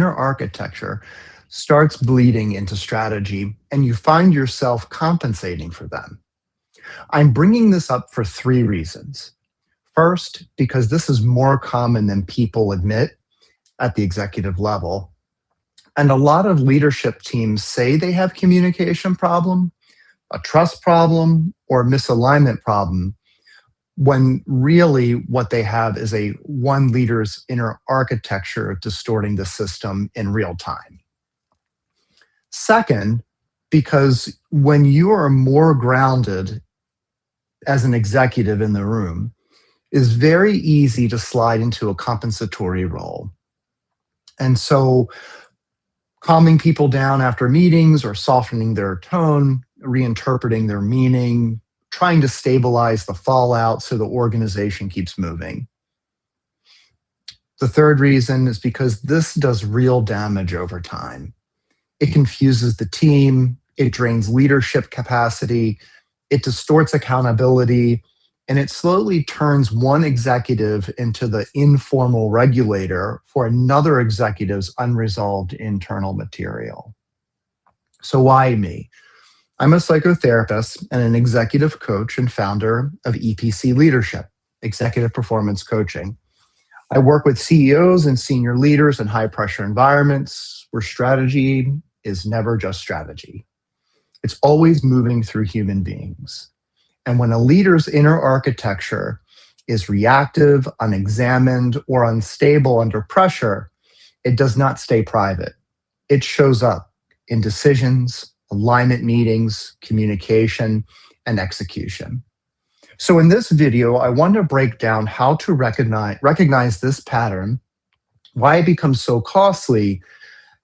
inner architecture starts bleeding into strategy, and you find yourself compensating for them. I'm bringing this up for three reasons. First, because this is more common than people admit at the executive level. And a lot of leadership teams say they have communication problem, a trust problem, or a misalignment problem, when really what they have is a one leader's inner architecture distorting the system in real time. Second, because when you are more grounded as an executive in the room, it's very easy to slide into a compensatory role. And so calming people down after meetings or softening their tone, reinterpreting their meaning, trying to stabilize the fallout so the organization keeps moving. The third reason is because this does real damage over time. It confuses the team, it drains leadership capacity, it distorts accountability, and it slowly turns one executive into the informal regulator for another executive's unresolved internal material. So why me? I'm a psychotherapist and an executive coach and founder of EPC Leadership, Executive Performance Coaching. I work with CEOs and senior leaders in high pressure environments where strategy is never just strategy. It's always moving through human beings. And when a leader's inner architecture is reactive, unexamined, or unstable under pressure, it does not stay private. It shows up in decisions, alignment meetings, communication, and execution. So in this video, I want to break down how to recognize this pattern, why it becomes so costly,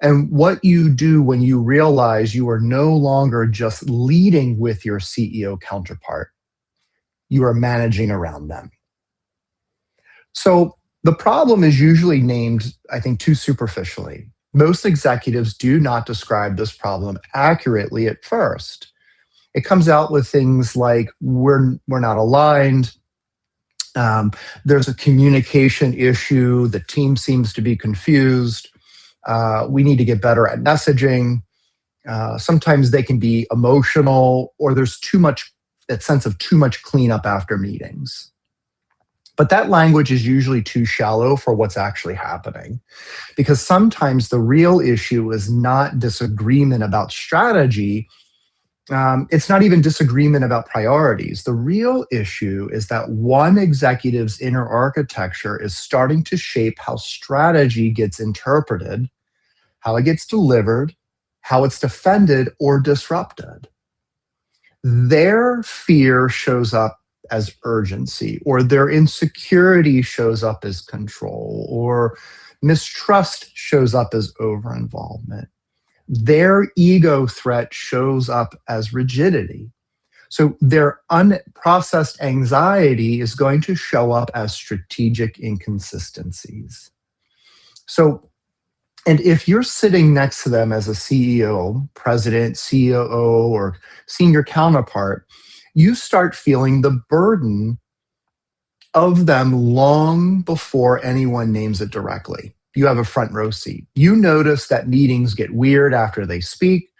and what you do when you realize you are no longer just leading with your CEO counterpart. You are managing around them. So the problem is usually named, I think, too superficially. Most executives do not describe this problem accurately at first. It comes out with things like, we're not aligned, there's a communication issue, the team seems to be confused, we need to get better at messaging. Sometimes they can be emotional, or there's too much, that sense of too much cleanup after meetings. But that language is usually too shallow for what's actually happening, because sometimes the real issue is not disagreement about strategy. It's not even disagreement about priorities. The real issue is that one executive's inner architecture is starting to shape how strategy gets interpreted, how it gets delivered, how it's defended or disrupted. Their fear shows up as urgency, or their insecurity shows up as control, or mistrust shows up as over-involvement. Their ego threat shows up as rigidity. So their unprocessed anxiety is going to show up as strategic inconsistencies. So, and if you're sitting next to them as a CEO, president, COO, or senior counterpart, you start feeling the burden of them long before anyone names it directly. You have a front row seat. You notice that meetings get weird after they speak.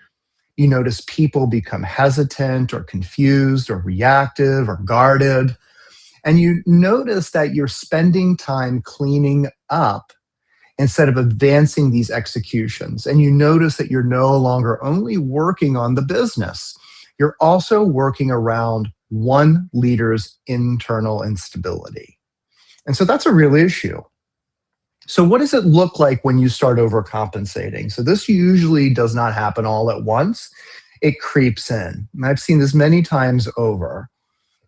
You notice people become hesitant or confused or reactive or guarded. And you notice that you're spending time cleaning up instead of advancing these executions. And you notice that you're no longer only working on the business, you're also working around one leader's internal instability. And so that's a real issue. So what does it look like when you start overcompensating? So this usually does not happen all at once. It creeps in. And I've seen this many times over.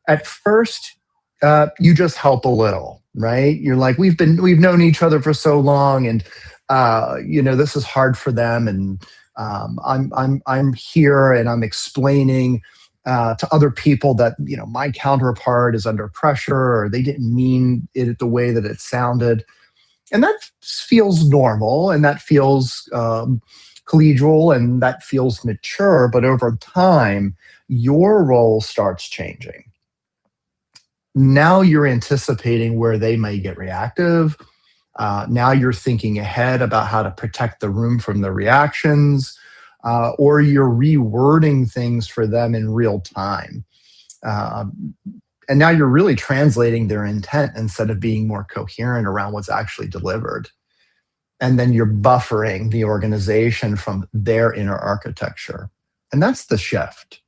At first, you just help a little, right? You're like, we've known each other for so long, and this is hard for them, and I'm here and I'm explaining to other people that my counterpart is under pressure, or they didn't mean it the way that it sounded. And that feels normal, and that feels collegial, and that feels mature. But over time, your role starts changing. Now you're anticipating where they may get reactive, Now you're thinking ahead about how to protect the room from the reactions, or you're rewording things for them in real time. Uh, and now you're really translating their intent instead of being more coherent around what's actually delivered. And then you're buffering the organization from their inner architecture. And that's the shift.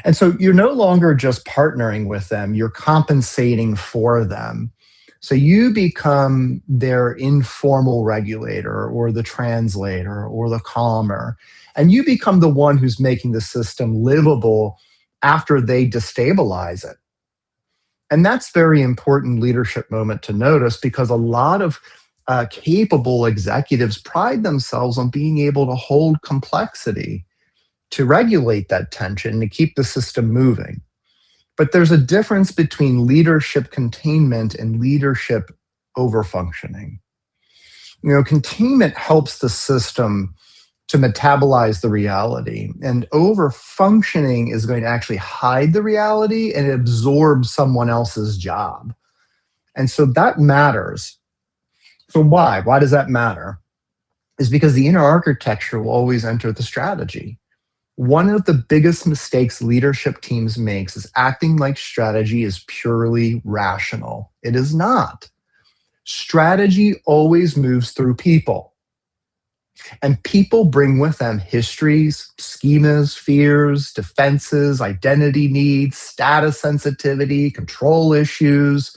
And so you're no longer just partnering with them, you're compensating for them. So you become their informal regulator or the translator or the calmer. And you become the one who's making the system livable after they destabilize it. And that's very important leadership moment to notice, because a lot of capable executives pride themselves on being able to hold complexity, to regulate that tension, to keep the system moving. But there's a difference between leadership containment and leadership overfunctioning. Containment helps the system to metabolize the reality, and overfunctioning is going to actually hide the reality and absorb someone else's job. And so that matters. So why does that matter? Is because the inner architecture will always enter the strategy. One of the biggest mistakes leadership teams makes is acting like strategy is purely rational. It is not. Strategy always moves through people. And people bring with them histories, schemas, fears, defenses, identity needs, status sensitivity, control issues,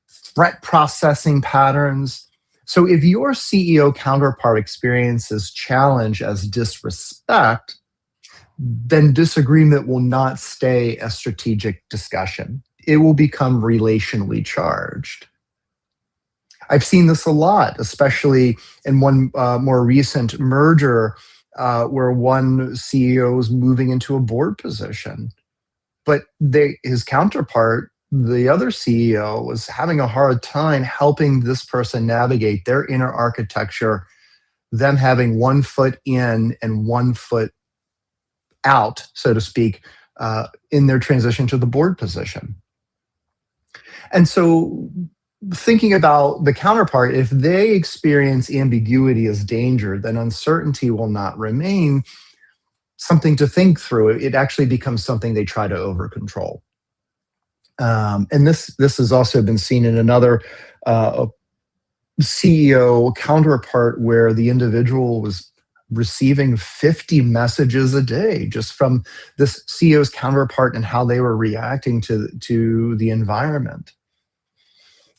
threat processing patterns. So if your CEO counterpart experiences challenge as disrespect, then disagreement will not stay a strategic discussion. It will become relationally charged. I've seen this a lot, especially in one more recent merger where one CEO is moving into a board position, but his counterpart, the other CEO, was having a hard time helping this person navigate their inner architecture, them having 1 foot in and 1 foot out, so to speak, in their transition to the board position. And so thinking about the counterpart, if they experience ambiguity as danger, then uncertainty will not remain something to think through. It actually becomes something they try to over control. And this has also been seen in another CEO counterpart where the individual was receiving 50 messages a day just from this CEO's counterpart and how they were reacting to the environment.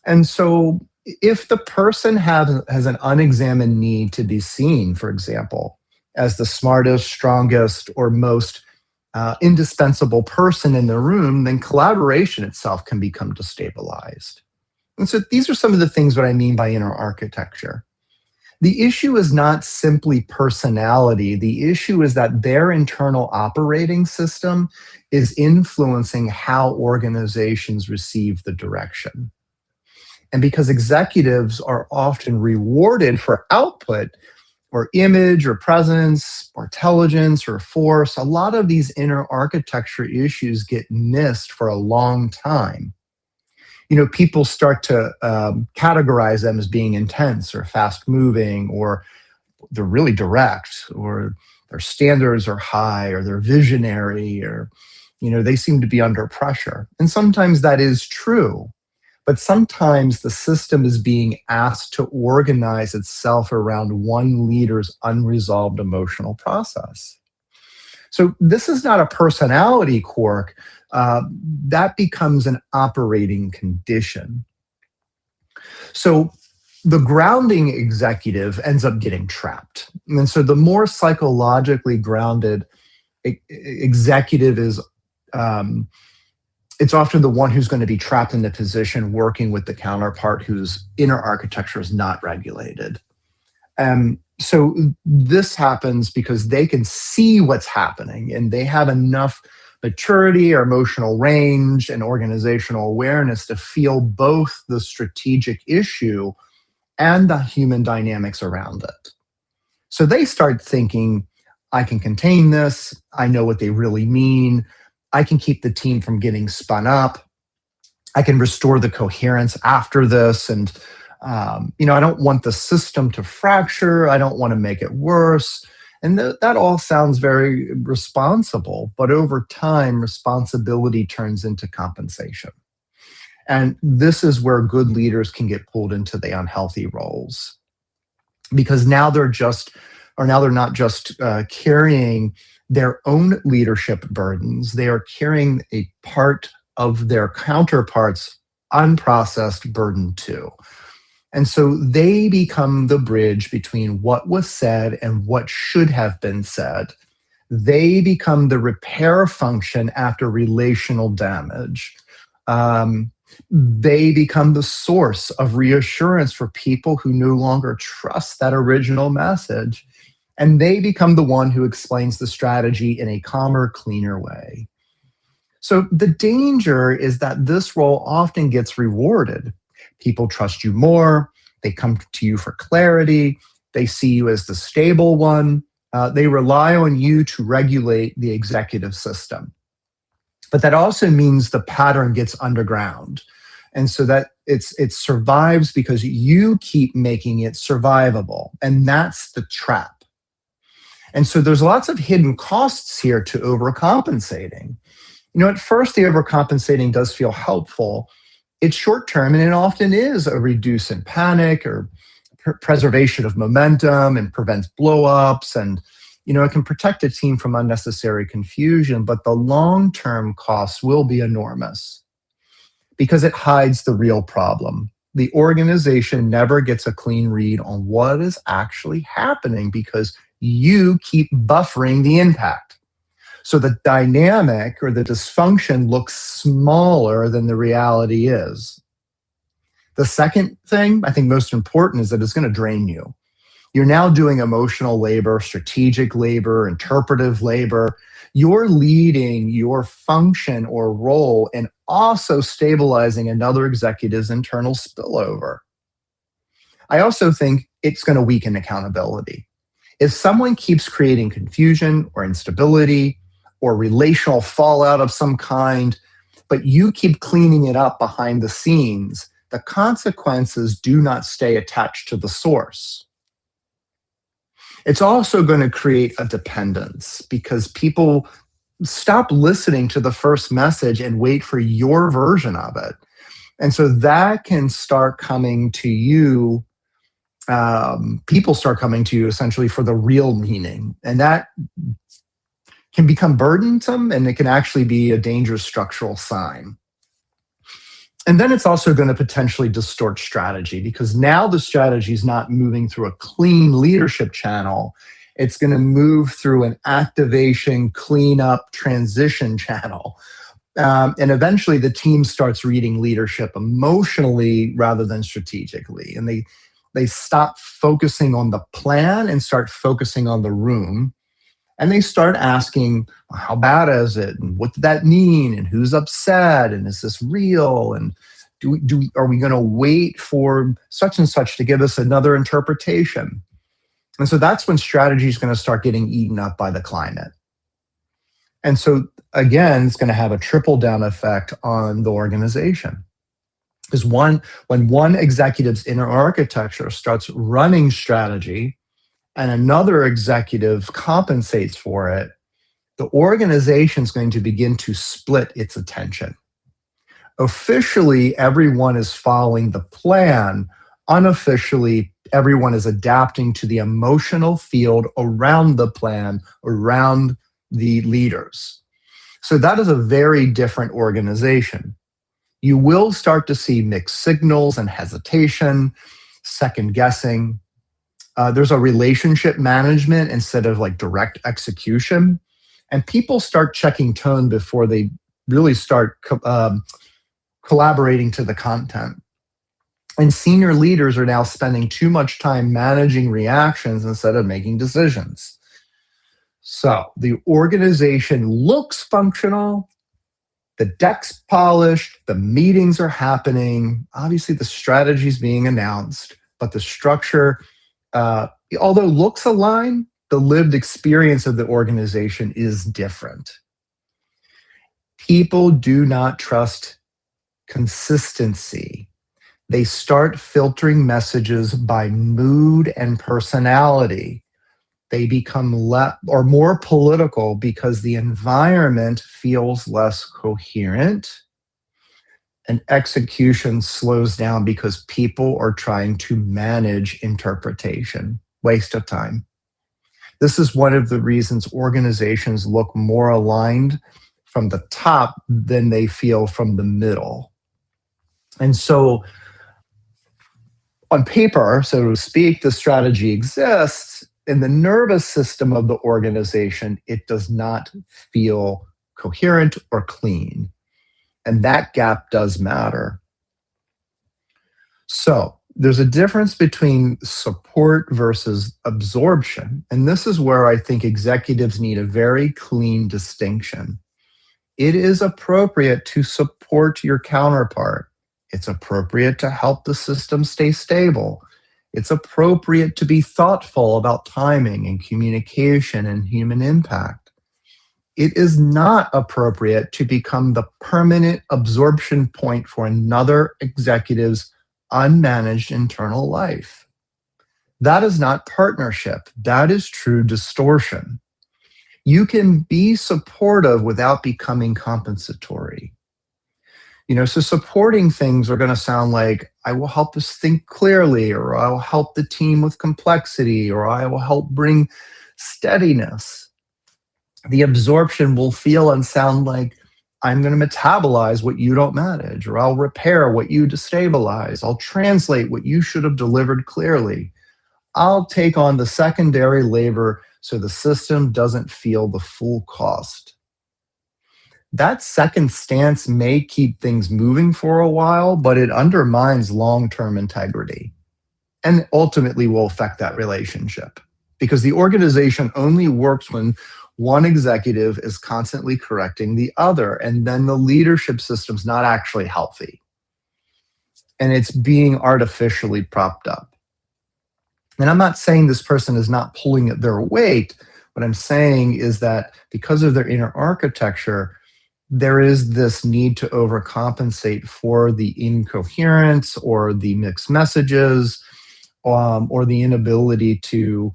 And so if the person has an unexamined need to be seen, for example, as the smartest, strongest, or most indispensable person in the room, then collaboration itself can become destabilized. And so these are some of the things what I mean by inner architecture. The issue is not simply personality. The issue is that their internal operating system is influencing how organizations receive the direction. And because executives are often rewarded for output or image or presence or intelligence or force, a lot of these inner architecture issues get missed for a long time. People start to categorize them as being intense or fast moving, or they're really direct, or their standards are high, or they're visionary, or, they seem to be under pressure. And sometimes that is true. But sometimes the system is being asked to organize itself around one leader's unresolved emotional process. So this is not a personality quirk. That becomes an operating condition. So the grounding executive ends up getting trapped. And so the more psychologically grounded executive is, it's often the one who's going to be trapped in the position working with the counterpart whose inner architecture is not regulated. So this happens because they can see what's happening and they have enough maturity or emotional range and organizational awareness to feel both the strategic issue and the human dynamics around it. So they start thinking, I can contain this. I know what they really mean. I can keep the team from getting spun up. I can restore the coherence after this. And I don't want the system to fracture. I don't want to make it worse. And that all sounds very responsible. But over time, responsibility turns into compensation. And this is where good leaders can get pulled into the unhealthy roles, because now they're not just carrying their own leadership burdens, they are carrying a part of their counterparts' unprocessed burden too. And so they become the bridge between what was said and what should have been said. They become the repair function after relational damage. They become the source of reassurance for people who no longer trust that original message. And they become the one who explains the strategy in a calmer, cleaner way. So the danger is that this role often gets rewarded. People trust you more. They come to you for clarity. They see you as the stable one. They rely on you to regulate the executive system. But that also means the pattern gets underground. And so that it survives because you keep making it survivable. And that's the trap. And so there's lots of hidden costs here to overcompensating. At first, the overcompensating does feel helpful. It's short term, and it often is a reduce in panic or preservation of momentum and prevents blowups. And, it can protect a team from unnecessary confusion, but the long term costs will be enormous because it hides the real problem. The organization never gets a clean read on what is actually happening because you keep buffering the impact. So the dynamic or the dysfunction looks smaller than the reality is. The second thing, I think most important, is that it's going to drain you. You're now doing emotional labor, strategic labor, interpretive labor. You're leading your function or role and also stabilizing another executive's internal spillover. I also think it's going to weaken accountability. If someone keeps creating confusion or instability or relational fallout of some kind, but you keep cleaning it up behind the scenes, the consequences do not stay attached to the source. It's also going to create a dependence because people stop listening to the first message and wait for your version of it. And so that can start coming to you. People start coming to you essentially for the real meaning. And that can become burdensome, and it can actually be a dangerous structural sign. And then it's also going to potentially distort strategy because now the strategy is not moving through a clean leadership channel. It's going to move through an activation, cleanup, transition channel. And eventually the team starts reading leadership emotionally rather than strategically. And they stop focusing on the plan and start focusing on the room. And they start asking, how bad is it? And what did that mean? And who's upset? And is this real? And are we going to wait for such and such to give us another interpretation? And so that's when strategy is going to start getting eaten up by the climate. And so again, it's going to have a trickle down effect on the organization. Because when one executive's inner architecture starts running strategy, and another executive compensates for it, the organization is going to begin to split its attention. Officially, everyone is following the plan. Unofficially, everyone is adapting to the emotional field around the plan, around the leaders. So that is a very different organization. You will start to see mixed signals and hesitation, second guessing. There's a relationship management instead of like direct execution. And people start checking tone before they really start collaborating to the content. And senior leaders are now spending too much time managing reactions instead of making decisions. So the organization looks functional, the deck's polished, the meetings are happening, obviously the strategy is being announced, but the structure, although looks align, the lived experience of the organization is different. People do not trust consistency. They start filtering messages by mood and personality. They become more political because the environment feels less coherent, and execution slows down because people are trying to manage interpretation. Waste of time. This is one of the reasons organizations look more aligned from the top than they feel from the middle. And so, on paper, so to speak, the strategy exists. In the nervous system of the organization, it does not feel coherent or clean. And that gap does matter. So there's a difference between support versus absorption. And this is where I think executives need a very clean distinction. It is appropriate to support your counterpart. It's appropriate to help the system stay stable. It's appropriate to be thoughtful about timing and communication and human impact. It is not appropriate to become the permanent absorption point for another executive's unmanaged internal life. That is not partnership. That is true distortion. You can be supportive without becoming compensatory. So supporting things are going to sound like, I will help us think clearly, or I will help the team with complexity, or I will help bring steadiness. The absorption will feel and sound like, I'm going to metabolize what you don't manage, or I'll repair what you destabilize. I'll translate what you should have delivered clearly. I'll take on the secondary labor so the system doesn't feel the full cost. That second stance may keep things moving for a while, but it undermines long-term integrity and ultimately will affect that relationship, because the organization only works when one executive is constantly correcting the other, and then the leadership system's not actually healthy, and it's being artificially propped up. And I'm not saying this person is not pulling at their weight. What I'm saying is that because of their inner architecture, there is this need to overcompensate for the incoherence or the mixed messages, or the inability to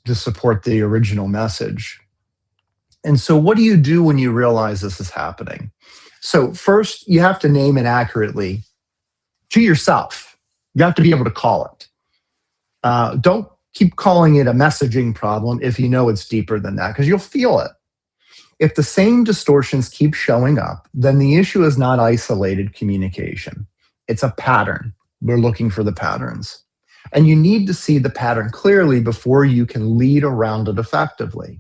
support the original message. And so what do you do when you realize this is happening? So first, you have to name it accurately to yourself. You have to be able to call it. Don't keep calling it a messaging problem if you know it's deeper than that, because you'll feel it. If the same distortions keep showing up, then the issue is not isolated communication. It's a pattern. We're looking for the patterns. And you need to see the pattern clearly before you can lead around it effectively.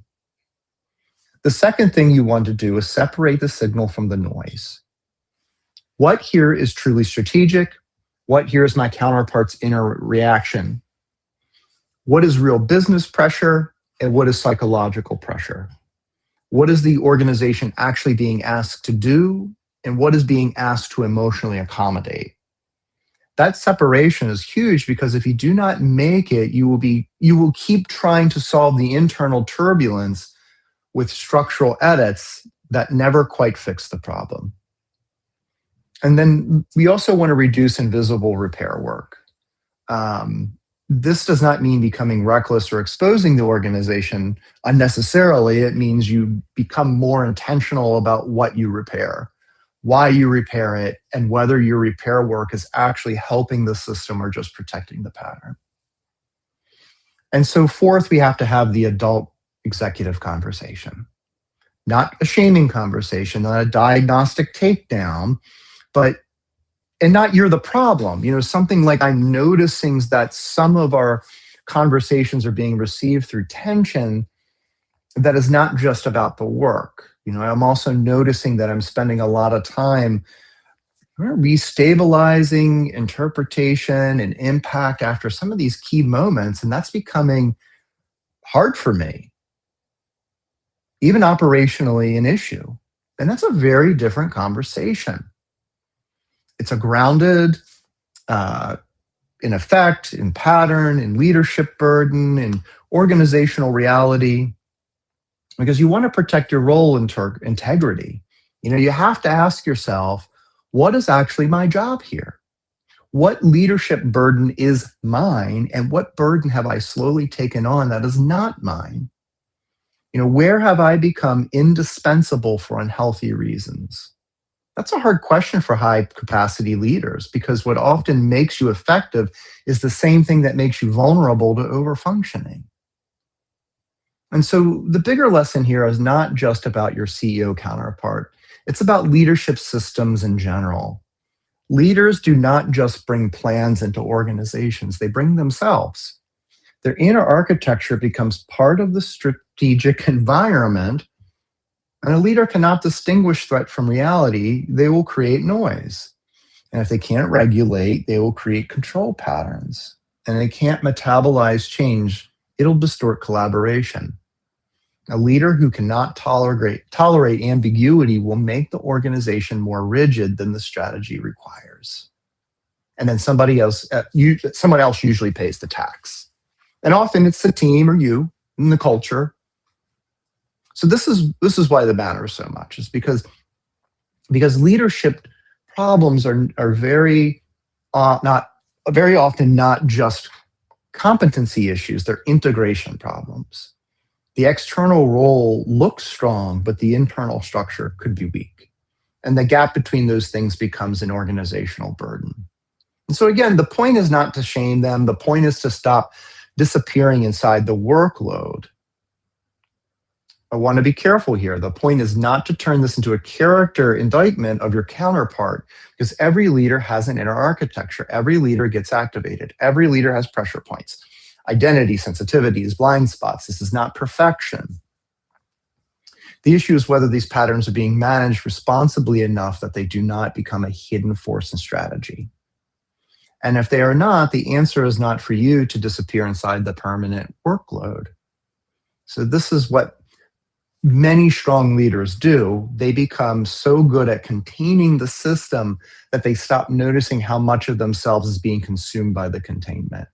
The second thing you want to do is separate the signal from the noise. What here is truly strategic? What here is my counterpart's inner reaction? What is real business pressure? And what is psychological pressure? What is the organization actually being asked to do? And what is being asked to emotionally accommodate? That separation is huge, because if you do not make it, you will keep trying to solve the internal turbulence with structural edits that never quite fix the problem. And then we also want to reduce invisible repair work. This does not mean becoming reckless or exposing the organization unnecessarily. It means you become more intentional about what you repair, why you repair it, and whether your repair work is actually helping the system or just protecting the pattern. And so fourth, we have to have the adult executive conversation. Not a shaming conversation, not a diagnostic takedown, and not you're the problem. Something like, I'm noticing that some of our conversations are being received through tension that is not just about the work. I'm also noticing that I'm spending a lot of time restabilizing interpretation and impact after some of these key moments, and that's becoming hard for me, even operationally an issue. And that's a very different conversation. It's a grounded, in effect, in pattern, in leadership burden, in organizational reality, because you want to protect your role integrity. You have to ask yourself, What is actually my job here? What leadership burden is mine, and what burden have I slowly taken on that is not mine? Where have I become indispensable for unhealthy reasons? That's a hard question for high capacity leaders because what often makes you effective is the same thing that makes you vulnerable to overfunctioning. And so the bigger lesson here is not just about your CEO counterpart, it's about leadership systems in general. Leaders do not just bring plans into organizations, they bring themselves. Their inner architecture becomes part of the strategic environment, and a leader cannot distinguish threat from reality. They will create noise. And if they can't regulate, they will create control patterns. And they can't metabolize change, it'll distort collaboration. A leader who cannot tolerate ambiguity will make the organization more rigid than the strategy requires. And then someone else usually pays the tax. And often it's the team or you and the culture. So this is why that matters so much, is because leadership problems are very often not just competency issues, they're integration problems. The external role looks strong, but the internal structure could be weak. And the gap between those things becomes an organizational burden. And so again, the point is not to shame them. The point is to stop disappearing inside the workload. I want to be careful here. The point is not to turn this into a character indictment of your counterpart, because every leader has an inner architecture. Every leader gets activated. Every leader has pressure points, identity, sensitivities, blind spots. This is not perfection. The issue is whether these patterns are being managed responsibly enough that they do not become a hidden force in strategy. And if they are not, the answer is not for you to disappear inside the permanent workload. So this is what many strong leaders do. They become so good at containing the system that they stop noticing how much of themselves is being consumed by the containment.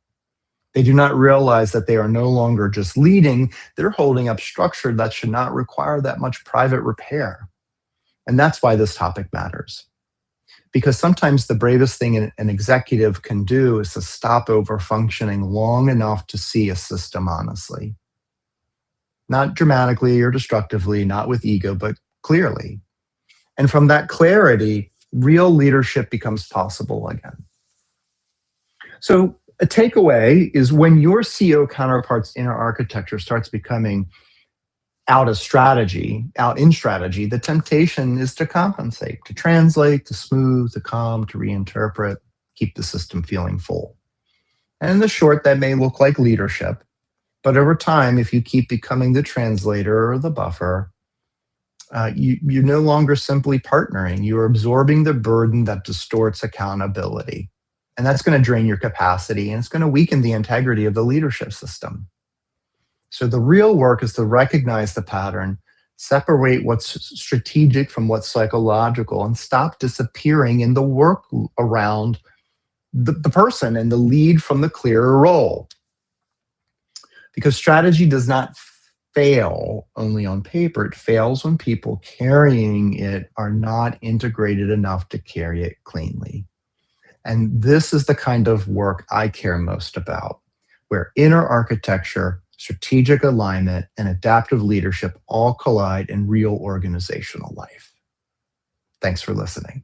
They do not realize that they are no longer just leading, they're holding up structure that should not require that much private repair. And that's why this topic matters. Because sometimes the bravest thing an executive can do is to stop overfunctioning long enough to see a system honestly. Not dramatically or destructively, not with ego, but clearly. And from that clarity, real leadership becomes possible again. So a takeaway is when your CEO counterpart's inner architecture starts becoming out in strategy, the temptation is to compensate, to translate, to smooth, to calm, to reinterpret, keep the system feeling full. And in the short, that may look like leadership. But over time, if you keep becoming the translator or the buffer, you're no longer simply partnering. You're absorbing the burden that distorts accountability. And that's going to drain your capacity, and it's going to weaken the integrity of the leadership system. So the real work is to recognize the pattern, separate what's strategic from what's psychological, and stop disappearing in the work around the person and the lead from the clearer role. Because strategy does not fail only on paper. It fails when people carrying it are not integrated enough to carry it cleanly. And this is the kind of work I care most about, where inner architecture, strategic alignment, and adaptive leadership all collide in real organizational life. Thanks for listening.